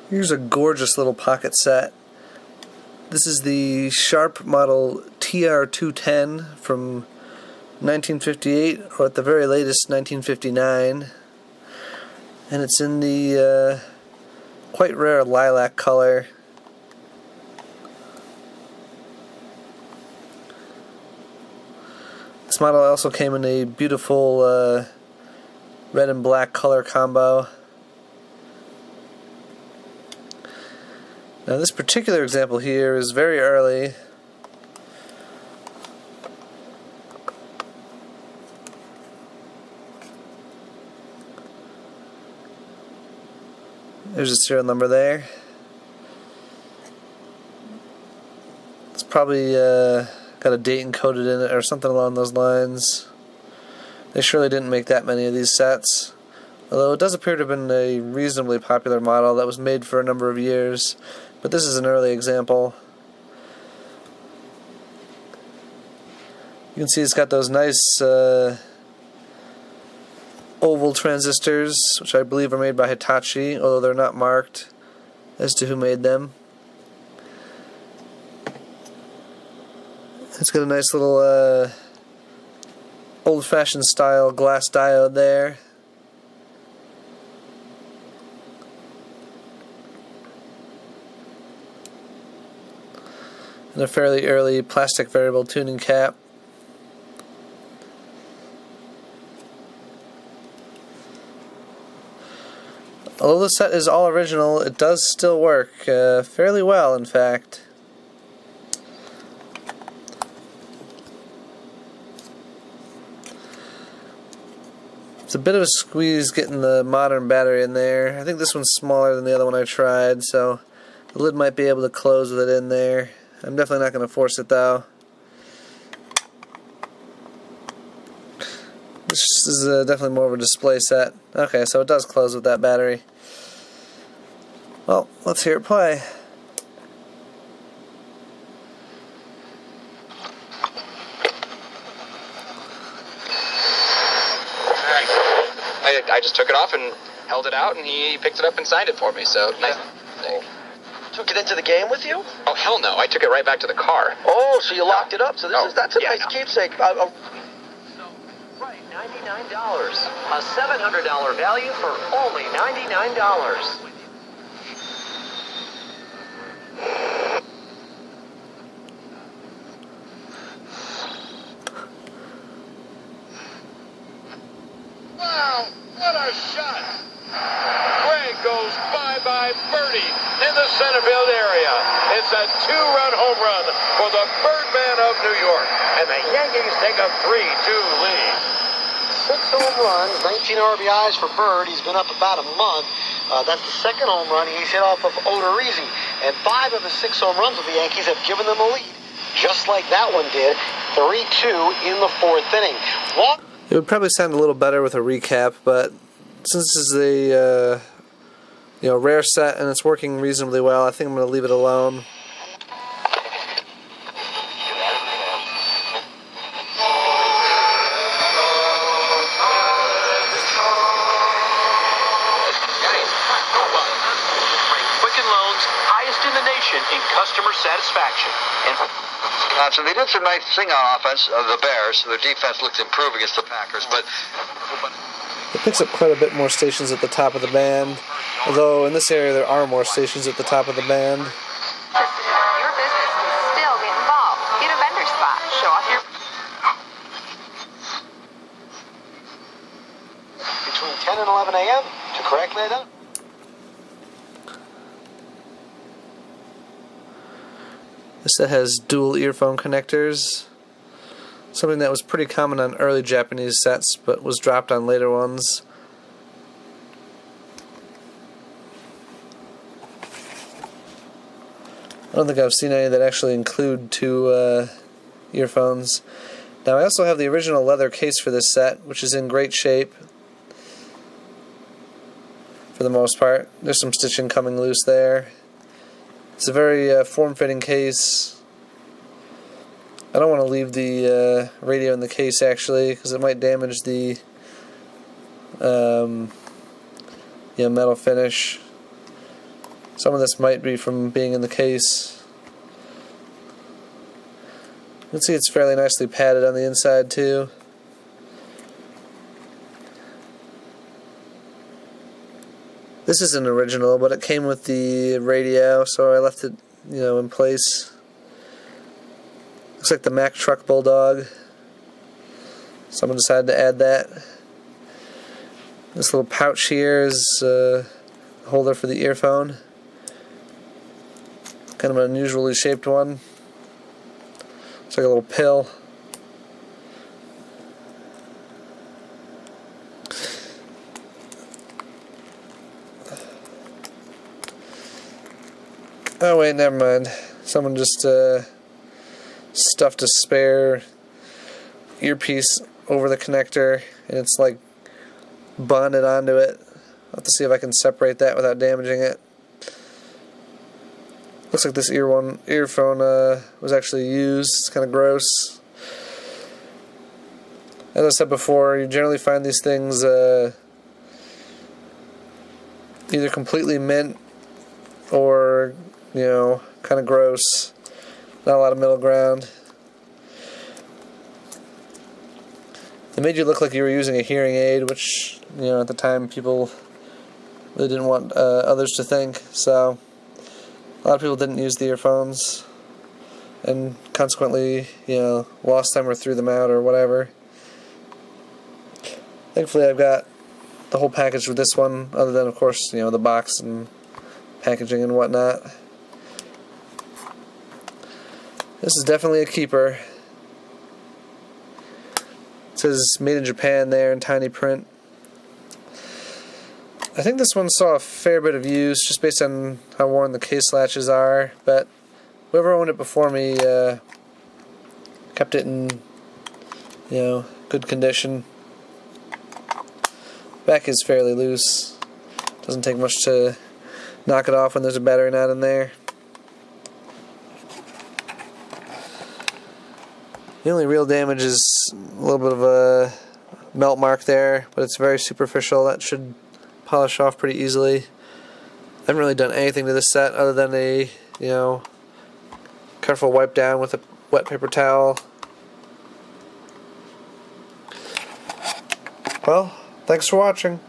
Here's a gorgeous little pocket set. This is the Sharp model TR-210 from 1958, or at the very latest 1959, and it's in the quite rare lilac color. This model also came in a beautiful red and black color combo. Now this particular example here is very early. There's a serial number there. It's probably got a date encoded in it or something along those lines. They surely didn't make that many of these sets, although it does appear to have been a reasonably popular model that was made for a number of years. But this is an early example. You can see it's got those nice oval transistors, which I believe are made by Hitachi, although they're not marked as to who made them. It's got a nice little old-fashioned style glass diode there. And a fairly early plastic variable tuning cap. Although the set is all original, it does still work fairly well, in fact. It's a bit of a squeeze getting the modern battery in there. I think this one's smaller than the other one I tried, so the lid might be able to close with it in there. I'm definitely not going to force it though. This is definitely more of a display set. Okay, so it does close with that battery. Well, let's hear it play. I just took it off and held it out, and he picked it up and signed it for me, so nice. Took it into the game with you? Oh, hell no. I took it right back to the car. Oh, so you locked it up. So that's a nice keepsake. Right, $99. A $700 value for only $99. Wow, what a shot! Gray goes bye-bye birdie in the center field area. It's a two-run home run for the Birdman of New York, and the Yankees take a 3-2 lead. 6 home runs, 19 RBIs for Bird. He's been up about a month. That's the second home run he's hit off of Odorizzi. And 5 of his 6 home runs with the Yankees have given them a lead, just like that one did. 3-2 in the 4th inning. It would probably sound a little better with a recap, but since this is a rare set and it's working reasonably well, I think I'm going to leave it alone. In the nation in customer satisfaction. So they did some nice thing on offense, the Bears. Their defense looked improved against the Packers, but it picks up quite a bit more stations at the top of the band, although in this area there are more stations at the top of the band. Your business can still get involved. Get a vendor spot. Show off your... Between 10 and 11 a.m. to correctly identify. This set has dual earphone connectors, something that was pretty common on early Japanese sets but was dropped on later ones. I don't think I've seen any that actually include 2 earphones. Now I also have the original leather case for this set, which is in great shape for the most part. There's some stitching coming loose there. It's a very form-fitting case. I don't want to leave the radio in the case actually, because it might damage the metal finish. Some of this might be from being in the case. You can see it's fairly nicely padded on the inside too. This isn't original, but it came with the radio, so I left it, in place. Looks like the Mack Truck Bulldog. Someone decided to add that. This little pouch here is a holder for the earphone. Kind of an unusually shaped one. It's like a little pill. Oh wait, never mind. Someone just stuffed a spare earpiece over the connector, and it's like bonded onto it. I'll have to see if I can separate that without damaging it. Looks like this earphone was actually used. It's kind of gross. As I said before, you generally find these things either completely mint or kind of gross. Not a lot of middle ground. They made you look like you were using a hearing aid, which, at the time people really didn't want others to think. So a lot of people didn't use the earphones, and consequently, lost them or threw them out or whatever. Thankfully, I've got the whole package with this one, other than, of course, the box and packaging and whatnot. This is definitely a keeper. It says made in Japan there in tiny print. I think this one saw a fair bit of use just based on how worn the case latches are, but whoever owned it before me kept it in good condition. Back is fairly loose. Doesn't take much to knock it off when there's a battery knot in there. The only real damage is a little bit of a melt mark there, but it's very superficial. That should polish off pretty easily. I haven't really done anything to this set other than a, careful wipe down with a wet paper towel. Well, thanks for watching.